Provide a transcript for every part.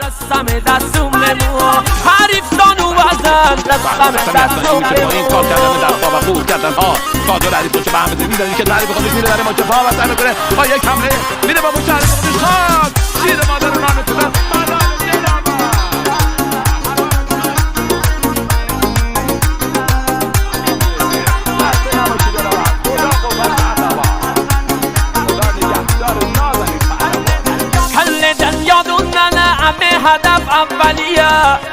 رسم دستوم نمو حریف زانو بزن رسم دستوم نمو این کار کردن دستا و خود کردن ها کادر عریف باشه به همه میدونی که تعریف خودش میره در ماچه پا و سر میکنه با یک حمله میره با شهر خودش خاک شیر مادر رو نمیتونن هدف اولیه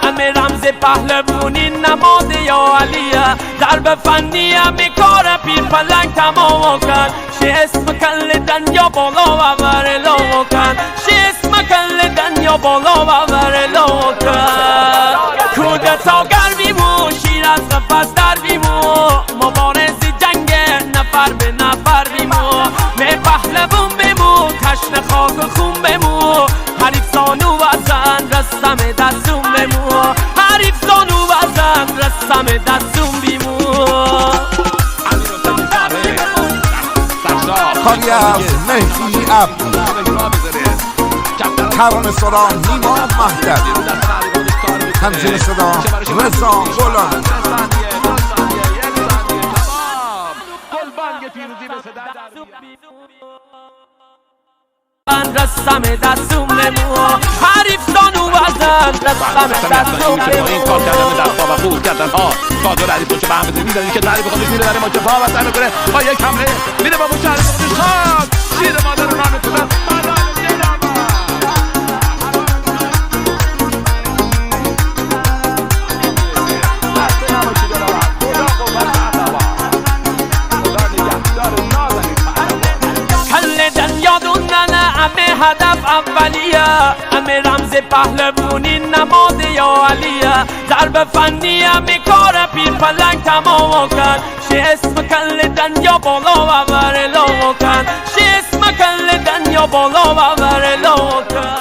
همه رمز پهلوانی نماد یا علیه ضرب فنی همه کار پیر پلنگ تمام کن شی اسم کل دنیا بالا و ورلا کن شی اسم کل دنیا بالا و ورلا کن کودتا گرمیمو شیر از قفس در بیمو مبارز جنگ نفر به نفر بیمو می پهلوان بیمو تشن خاک و خون بیمو حریف زانو بزن رسم دستوم بیمو حریف زانو بزن رسم دستوم بیمو کاری از مهدی عبدی ترانه صدا نیما مهدوی تنظیم صدا رضا غلامی رسم دستوم نمو حریف زانو بزن رسم دستوم نمو این کار کردن دستا و خود کردن ها کادر عریف باشه به همه میدونی که تعریف خودش میره در ماچه پا و سر میکنه با یک حمله میره با شهر خودش خاک شیر مادر رو نمیتونن هدف اولیه همه رمز پهلوانی نماد یا علیه ضرب فنی همه کار پیر پلنگ تمام کن شی اسم کل دنیا بالا و ورلا کن شی اسم کل دنیا بالا و ورلا کن